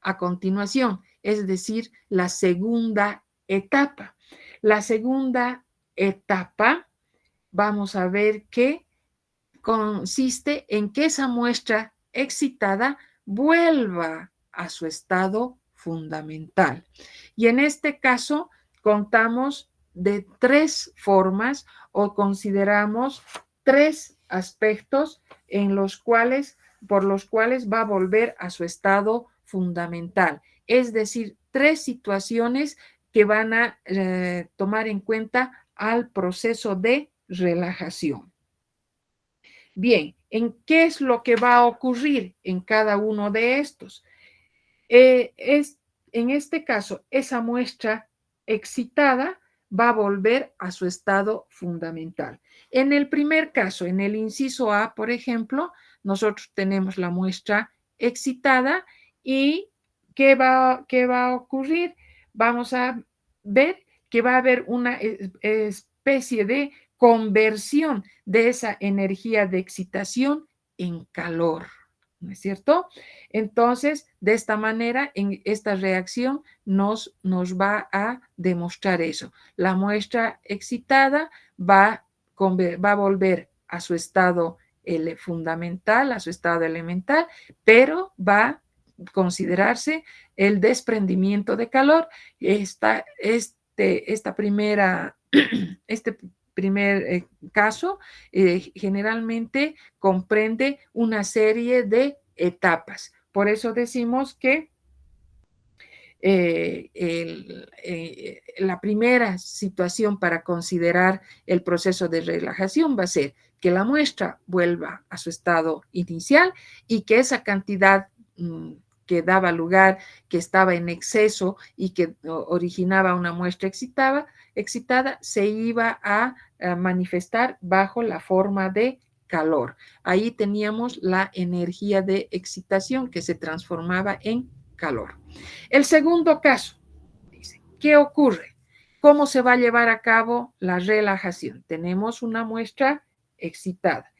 a continuación, es decir, la segunda etapa. La segunda etapa, vamos a ver que consiste en que esa muestra excitada vuelva a su estado fundamental. Y en este caso contamos de tres formas o consideramos tres aspectos por los cuales va a volver a su estado fundamental. Es decir, tres situaciones que van a tomar en cuenta al proceso de relajación. Bien, ¿en qué es lo que va a ocurrir en cada uno de estos? En este caso, esa muestra excitada va a volver a su estado fundamental. En el primer caso, en el inciso A, por ejemplo, nosotros tenemos la muestra excitada y ¿qué va a ocurrir? Vamos a ver que va a haber una especie de conversión de esa energía de excitación en calor, ¿no es cierto? Entonces, de esta manera, en esta reacción nos va a demostrar eso. La muestra excitada va a volver a su estado fundamental, a su estado elemental, pero va a considerarse el desprendimiento de calor. Este primer caso generalmente comprende una serie de etapas. Por eso decimos que la primera situación para considerar el proceso de relajación va a ser que la muestra vuelva a su estado inicial y que esa cantidad que daba lugar, que estaba en exceso y que originaba una muestra excitada, se iba a manifestar bajo la forma de calor. Ahí teníamos la energía de excitación que se transformaba en calor. El segundo caso, dice, ¿qué ocurre? ¿Cómo se va a llevar a cabo la relajación? Tenemos una muestra excitada.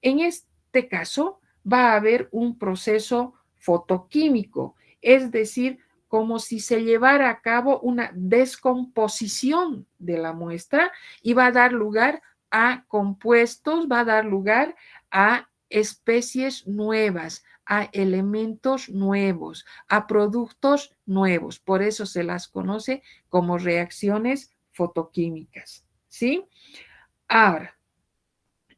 En este caso va a haber un proceso fotoquímico, es decir, como si se llevara a cabo una descomposición de la muestra y va a dar lugar a compuestos, va a dar lugar a especies nuevas, a elementos nuevos, a productos nuevos. Por eso se las conoce como reacciones fotoquímicas, ¿sí? Ahora,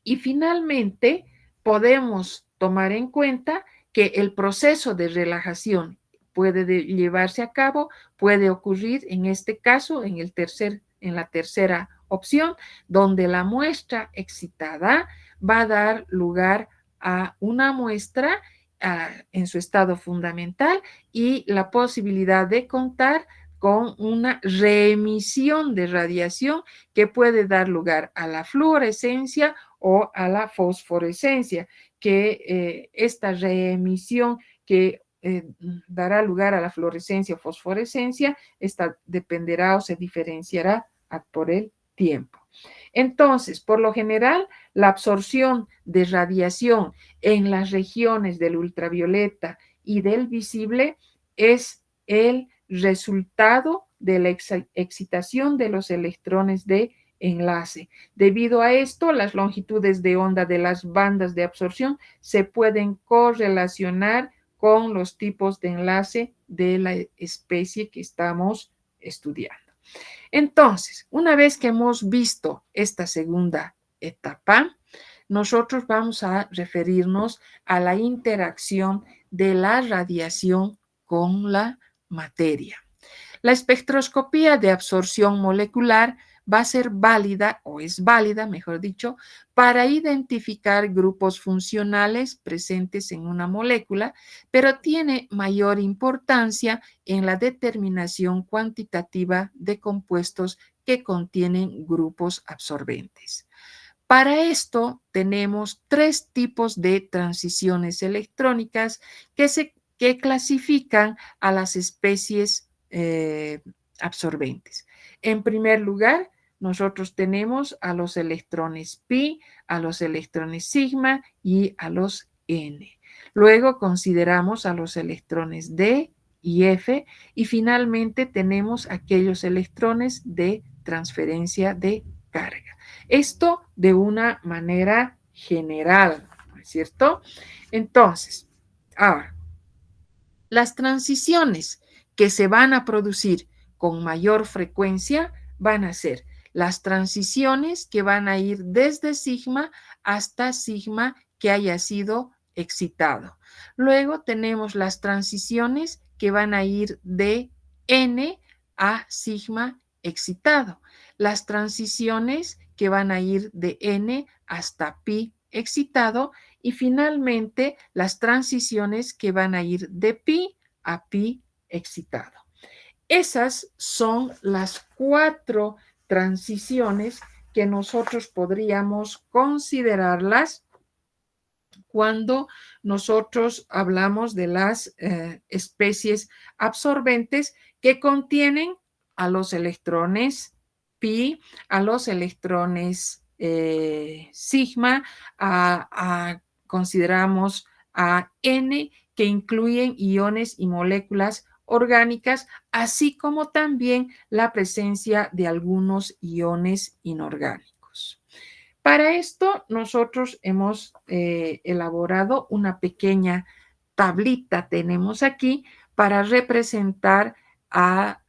y finalmente podemos tomar en cuenta que el proceso de relajación puede llevarse a cabo, puede ocurrir en este caso, en la tercera opción, donde la muestra excitada va a dar lugar a una muestra en su estado fundamental y la posibilidad de contar con una reemisión de radiación que puede dar lugar a la fluorescencia o a la fosforescencia, que esta reemisión que dará lugar a la fluorescencia o fosforescencia, esta dependerá o se diferenciará por el tiempo. Entonces, por lo general, la absorción de radiación en las regiones del ultravioleta y del visible es el resultado de la excitación de los electrones de enlace. Debido a esto, las longitudes de onda de las bandas de absorción se pueden correlacionar con los tipos de enlace de la especie que estamos estudiando. Entonces, una vez que hemos visto esta segunda etapa, nosotros vamos a referirnos a la interacción de la radiación con la materia. La espectroscopía de absorción molecular va a ser válida, o es válida, mejor dicho, para identificar grupos funcionales presentes en una molécula, pero tiene mayor importancia en la determinación cuantitativa de compuestos que contienen grupos absorbentes. Para esto tenemos tres tipos de transiciones electrónicas que clasifican a las especies absorbentes. En primer lugar, nosotros tenemos a los electrones pi, a los electrones sigma y a los n. Luego consideramos a los electrones d, y F, y finalmente tenemos aquellos electrones de transferencia de carga. Esto de una manera general, ¿no es cierto? Entonces, ahora, las transiciones que se van a producir con mayor frecuencia van a ser las transiciones que van a ir desde sigma hasta sigma que haya sido excitado. Luego tenemos las transiciones que van a ir de n a sigma excitado. Las transiciones que van a ir de n hasta pi excitado y finalmente las transiciones que van a ir de pi a pi excitado. Esas son las 4 transiciones que nosotros podríamos considerarlas cuando nosotros hablamos de las especies absorbentes que contienen a los electrones pi, a los electrones sigma, consideramos a n que incluyen iones y moléculas orgánicas, así como también la presencia de algunos iones inorgánicos. Para esto, nosotros hemos elaborado una pequeña tablita, tenemos aquí, para representar a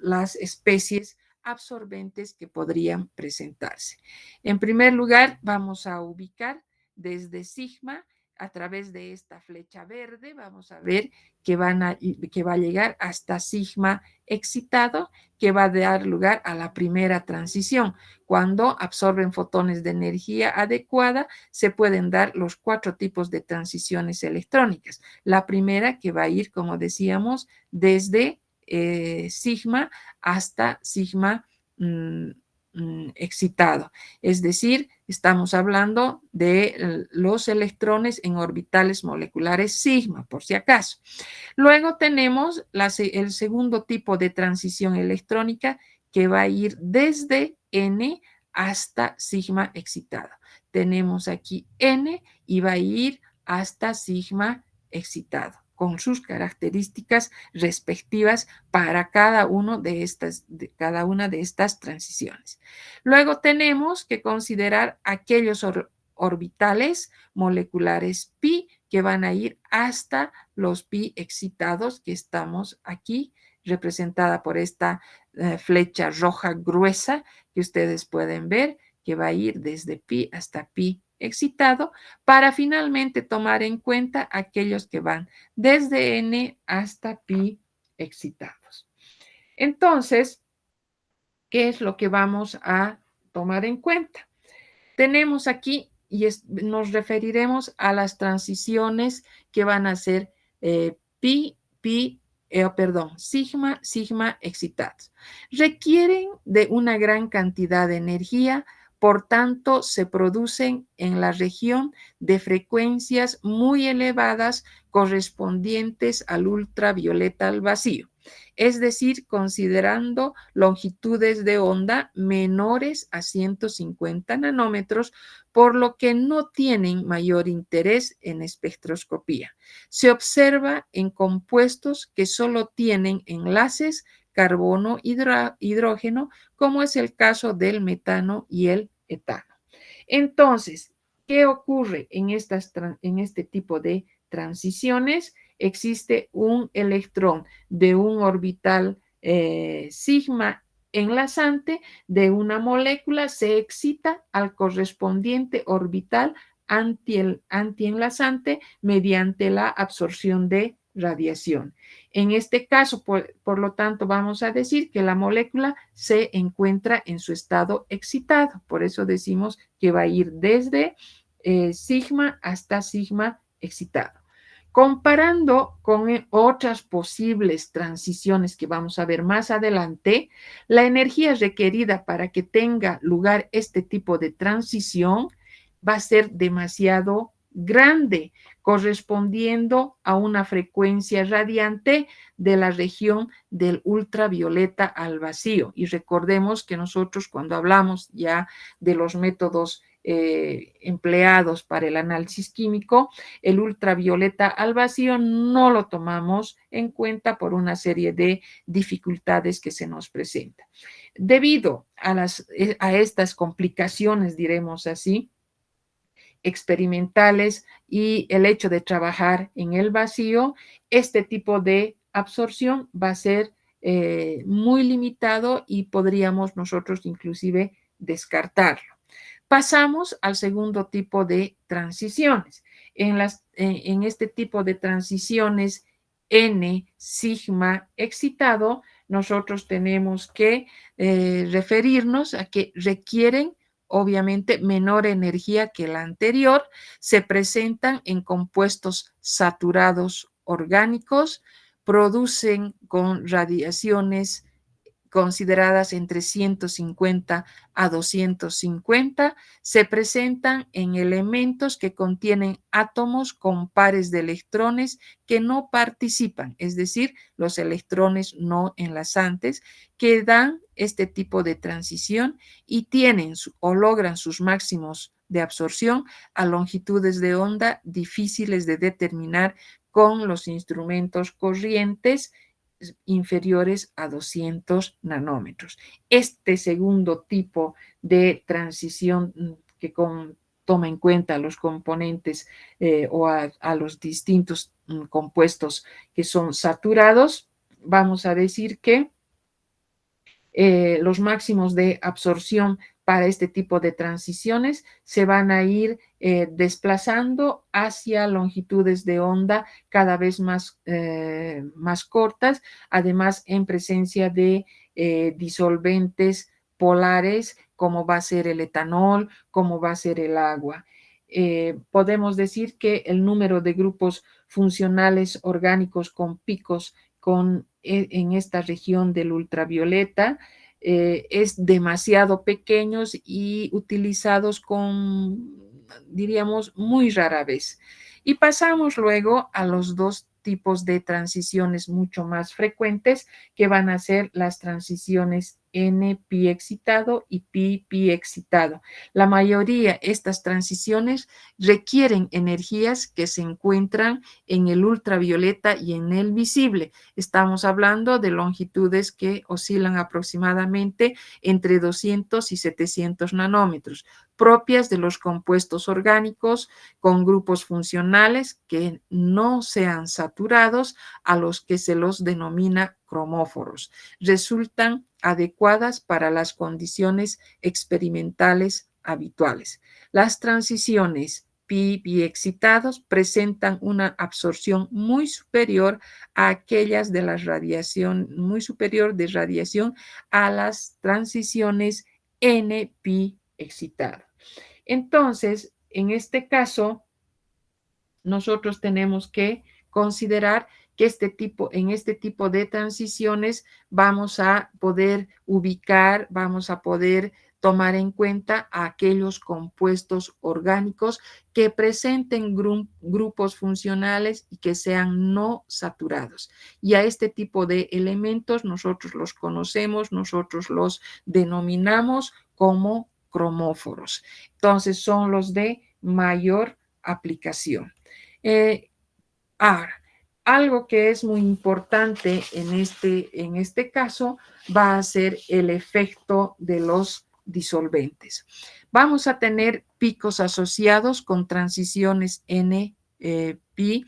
las especies absorbentes que podrían presentarse. En primer lugar, vamos a ubicar desde sigma a través de esta flecha verde, vamos a ver que va a llegar hasta sigma excitado, que va a dar lugar a la primera transición. Cuando absorben fotones de energía adecuada, se pueden dar los 4 tipos de transiciones electrónicas. La primera que va a ir, como decíamos, desde sigma hasta sigma excitado. Es decir, estamos hablando de los electrones en orbitales moleculares sigma, por si acaso. Luego tenemos el segundo tipo de transición electrónica que va a ir desde N hasta sigma excitado. Tenemos aquí N y va a ir hasta sigma excitado, con sus características respectivas para cada una de estas transiciones. Luego tenemos que considerar aquellos orbitales moleculares pi que van a ir hasta los pi excitados que estamos aquí, representada por esta flecha roja gruesa que ustedes pueden ver, que va a ir desde pi hasta pi excitado, para finalmente tomar en cuenta aquellos que van desde n hasta pi excitados. Entonces, ¿qué es lo que vamos a tomar en cuenta? Tenemos aquí, y nos referiremos a las transiciones que van a ser sigma, sigma excitados. Requieren de una gran cantidad de energía, por tanto, se producen en la región de frecuencias muy elevadas correspondientes al ultravioleta al vacío. Es decir, considerando longitudes de onda menores a 150 nanómetros, por lo que no tienen mayor interés en espectroscopía. Se observa en compuestos que solo tienen enlaces carbono-hidrógeno, como es el caso del metano y el etano. Entonces, ¿qué ocurre en este tipo de transiciones? Existe un electrón de un orbital sigma enlazante de una molécula, se excita al correspondiente orbital antienlazante mediante la absorción de radiación. En este caso, por lo tanto, vamos a decir que la molécula se encuentra en su estado excitado. Por eso decimos que va a ir desde sigma hasta sigma excitado. Comparando con otras posibles transiciones que vamos a ver más adelante, la energía requerida para que tenga lugar este tipo de transición va a ser demasiado grande, correspondiendo a una frecuencia radiante de la región del ultravioleta al vacío. Y recordemos que nosotros cuando hablamos ya de los métodos empleados para el análisis químico, el ultravioleta al vacío no lo tomamos en cuenta por una serie de dificultades que se nos presentan. Debido a estas complicaciones, diremos así, experimentales y el hecho de trabajar en el vacío, este tipo de absorción va a ser muy limitado y podríamos nosotros inclusive descartarlo. Pasamos al segundo tipo de transiciones. En este tipo de transiciones N sigma excitado, nosotros tenemos que referirnos a que requieren obviamente menor energía que la anterior, se presentan en compuestos saturados orgánicos, producen con radiaciones consideradas entre 150 a 250, se presentan en elementos que contienen átomos con pares de electrones que no participan, es decir, los electrones no enlazantes, que dan este tipo de transición y tienen o logran sus máximos de absorción a longitudes de onda difíciles de determinar con los instrumentos corrientes inferiores a 200 nanómetros. Este segundo tipo de transición que toma en cuenta los componentes o a los distintos compuestos que son saturados, vamos a decir que los máximos de absorción para este tipo de transiciones se van a ir desplazando hacia longitudes de onda cada vez más cortas, además en presencia de disolventes polares, como va a ser el etanol, como va a ser el agua. Podemos decir que el número de grupos funcionales orgánicos con picos en esta región del ultravioleta es demasiado pequeños y utilizados diríamos, muy rara vez. Y pasamos luego a los dos tipos de transiciones mucho más frecuentes, que van a ser las transiciones N-pi excitado y pi excitado. La mayoría de estas transiciones requieren energías que se encuentran en el ultravioleta y en el visible. Estamos hablando de longitudes que oscilan aproximadamente entre 200 y 700 nanómetros, propias de los compuestos orgánicos con grupos funcionales que no sean saturados, a los que se los denomina cromóforos. Resultan adecuadas para las condiciones experimentales habituales. Las transiciones pi excitados presentan una absorción muy superior a aquellas de la radiación, muy superior de radiación a las transiciones N-pi excitado. Entonces, en este caso, nosotros tenemos que considerar que en este tipo de transiciones vamos a poder ubicar, vamos a poder tomar en cuenta a aquellos compuestos orgánicos que presenten grupos funcionales y que sean no saturados. Y a este tipo de elementos nosotros los conocemos, nosotros los denominamos como cromóforos. Entonces son los de mayor aplicación. Ahora, algo que es muy importante en este caso va a ser el efecto de los disolventes. Vamos a tener picos asociados con transiciones N-pi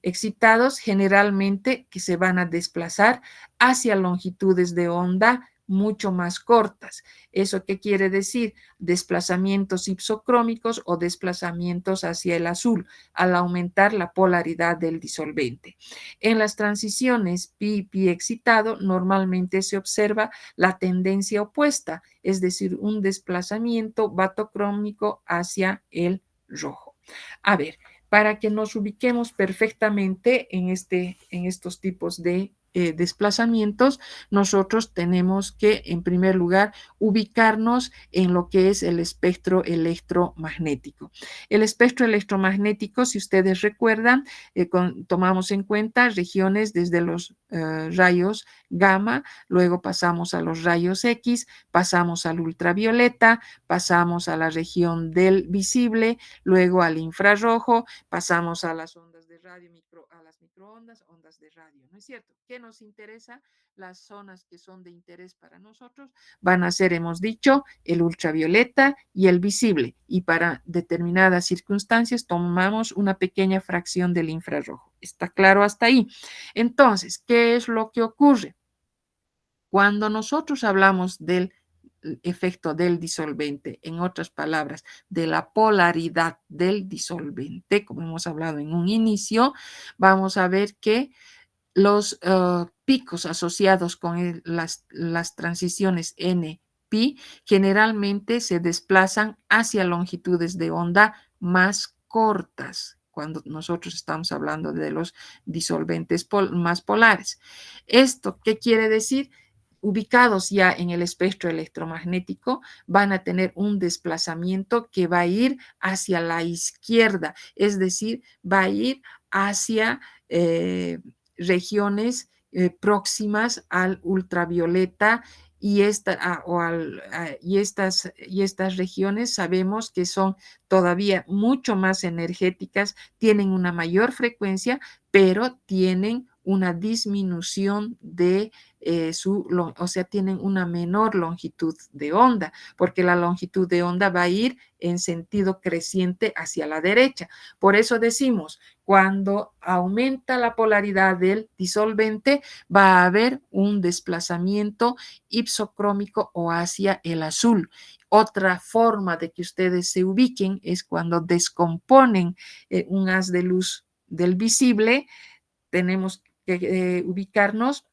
excitados, generalmente que se van a desplazar hacia longitudes de onda mucho más cortas. ¿Eso qué quiere decir? Desplazamientos ipsocrómicos o desplazamientos hacia el azul, al aumentar la polaridad del disolvente. En las transiciones pi excitado, normalmente se observa la tendencia opuesta, es decir, un desplazamiento batocrómico hacia el rojo. A ver, para que nos ubiquemos perfectamente en estos tipos de desplazamientos, nosotros tenemos que, en primer lugar, ubicarnos en lo que es el espectro electromagnético. El espectro electromagnético, si ustedes recuerdan, tomamos en cuenta regiones desde los rayos gamma, luego pasamos a los rayos X, pasamos al ultravioleta, pasamos a la región del visible, luego al infrarrojo, pasamos a las ondas de radio, a las microondas, ondas de radio, ¿no es cierto? ¿Qué nos interesa? Las zonas que son de interés para nosotros van a ser, hemos dicho, el ultravioleta y el visible, y para determinadas circunstancias tomamos una pequeña fracción del infrarrojo. ¿Está claro hasta ahí? Entonces, ¿qué es lo que ocurre? Cuando nosotros hablamos del efecto del disolvente, en otras palabras, de la polaridad del disolvente, como hemos hablado en un inicio, vamos a ver que los picos asociados con las transiciones N-pi generalmente se desplazan hacia longitudes de onda más cortas, cuando nosotros estamos hablando de los disolventes más polares. ¿Esto qué quiere decir? Ubicados ya en el espectro electromagnético, van a tener un desplazamiento que va a ir hacia la izquierda, es decir, va a ir hacia regiones próximas al ultravioleta y, y estas regiones sabemos que son todavía mucho más energéticas, tienen una mayor frecuencia, pero tienen una disminución de o sea, tienen una menor longitud de onda, porque la longitud de onda va a ir en sentido creciente hacia la derecha. Por eso decimos, cuando aumenta la polaridad del disolvente, va a haber un desplazamiento ipsocrómico o hacia el azul. Otra forma de que ustedes se ubiquen es cuando descomponen un haz de luz del visible, tenemos que ubicarnos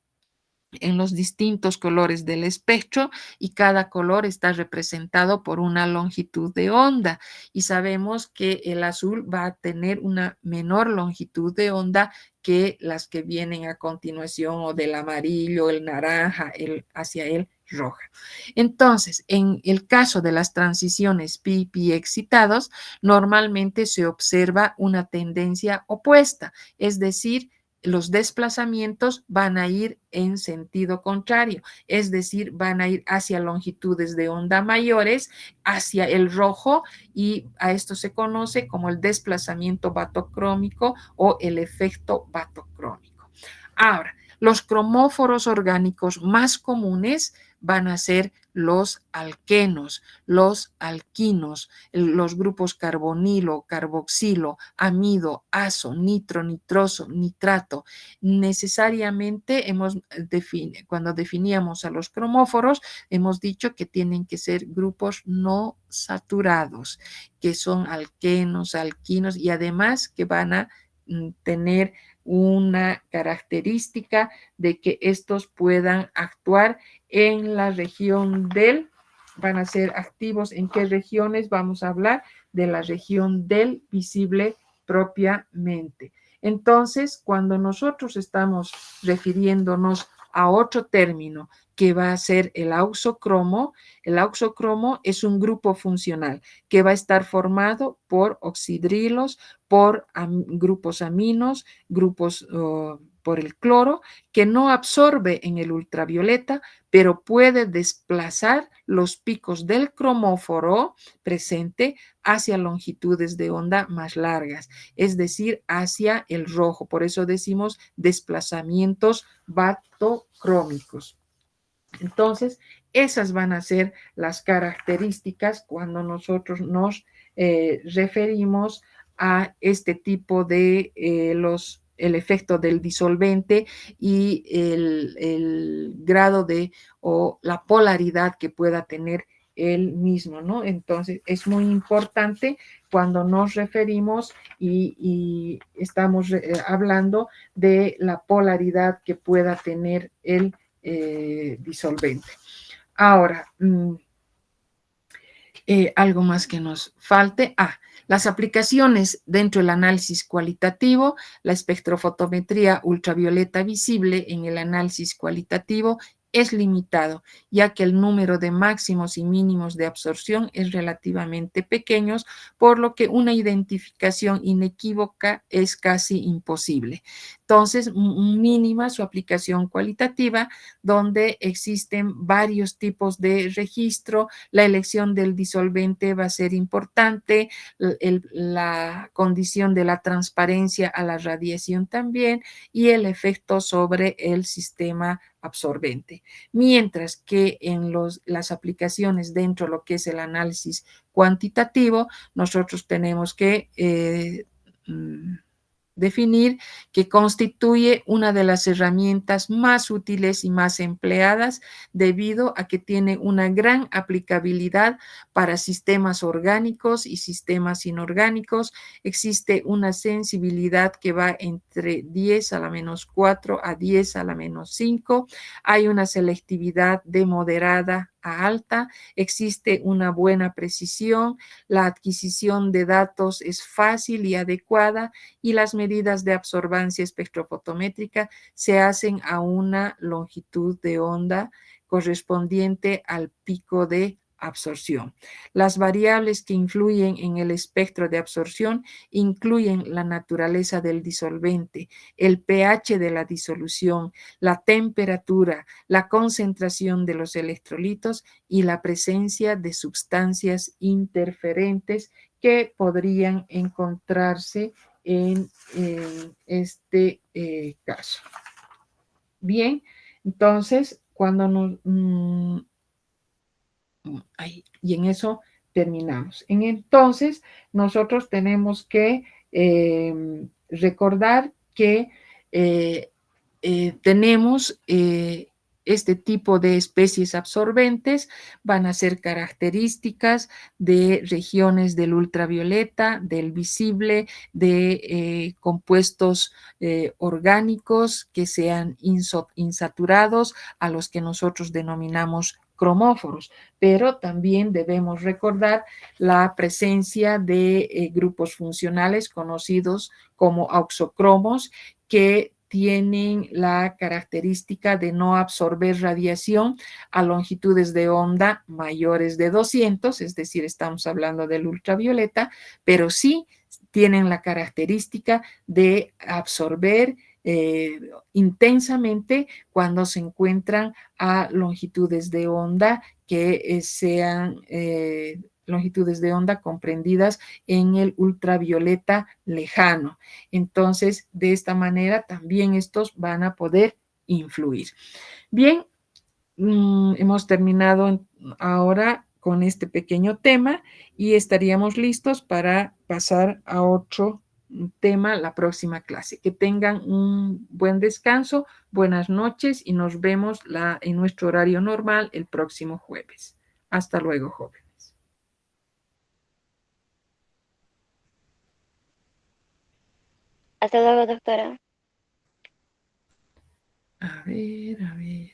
en los distintos colores del espectro y cada color está representado por una longitud de onda y sabemos que el azul va a tener una menor longitud de onda que las que vienen a continuación o del amarillo, el naranja, hacia el roja. Entonces, en el caso de las transiciones pi-pi excitados, normalmente se observa una tendencia opuesta, es decir, los desplazamientos van a ir en sentido contrario, es decir, van a ir hacia longitudes de onda mayores, hacia el rojo, y a esto se conoce como el desplazamiento batocrómico o el efecto batocrómico. Ahora, los cromóforos orgánicos más comunes van a ser los alquenos, los alquinos, los grupos carbonilo, carboxilo, amido, azo, nitro, nitroso, nitrato. Necesariamente cuando definíamos a los cromóforos, hemos dicho que tienen que ser grupos no saturados, que son alquenos, alquinos y además que van a tener una característica de que estos puedan actuar en la región van a ser activos en qué regiones, vamos a hablar de la región del visible propiamente. Entonces, cuando nosotros estamos refiriéndonos a otro término que va a ser el auxocromo es un grupo funcional que va a estar formado por oxidrilos, por grupos aminos, grupos por el cloro, que no absorbe en el ultravioleta, pero puede desplazar los picos del cromóforo presente hacia longitudes de onda más largas, es decir, hacia el rojo. Por eso decimos desplazamientos batocrómicos. Entonces, esas van a ser las características cuando nosotros nos referimos a este tipo de el efecto del disolvente y el grado o la polaridad que pueda tener el mismo, ¿no? Entonces, es muy importante cuando nos referimos y estamos hablando de la polaridad que pueda tener el disolvente. Ahora, Algo más que nos falte. Las aplicaciones dentro del análisis cualitativo, la espectrofotometría ultravioleta visible en el análisis cualitativo es limitado, ya que el número de máximos y mínimos de absorción es relativamente pequeños, por lo que una identificación inequívoca es casi imposible. Entonces, mínima su aplicación cualitativa, donde existen varios tipos de registro. La elección del disolvente va a ser importante, la condición de la transparencia a la radiación también, y el efecto sobre el sistema absorbente. Mientras que en las aplicaciones dentro de lo que es el análisis cuantitativo, nosotros tenemos que definir que constituye una de las herramientas más útiles y más empleadas, debido a que tiene una gran aplicabilidad para sistemas orgánicos y sistemas inorgánicos. Existe una sensibilidad que va entre 10 a la menos 4 a 10 a la menos 5. Hay una selectividad de moderada a alta. Existe una buena precisión. La adquisición de datos es fácil y adecuada, y las medidas de absorbancia espectrofotométrica se hacen a una longitud de onda correspondiente al pico de absorción. Las variables que influyen en el espectro de absorción incluyen la naturaleza del disolvente, el pH de la disolución, la temperatura, la concentración de los electrolitos y la presencia de sustancias interferentes que podrían encontrarse en este caso. Bien, entonces, cuando y en eso terminamos. Entonces, nosotros tenemos que recordar que tenemos este tipo de especies absorbentes, van a ser características de regiones del ultravioleta, del visible, de compuestos orgánicos que sean insaturados, a los que nosotros denominamos cromóforos, pero también debemos recordar la presencia de grupos funcionales conocidos como auxocromos, que tienen la característica de no absorber radiación a longitudes de onda mayores de 200, es decir, estamos hablando del ultravioleta, pero sí tienen la característica de absorber intensamente cuando se encuentran a longitudes de onda que sean longitudes de onda comprendidas en el ultravioleta lejano. Entonces, de esta manera también estos van a poder influir. Bien, hemos terminado ahora con este pequeño tema y estaríamos listos para pasar a otro tema la próxima clase. Que tengan un buen descanso, buenas noches, y nos vemos en nuestro horario normal el próximo jueves. Hasta luego, jóvenes. Hasta luego, doctora. A ver, a ver.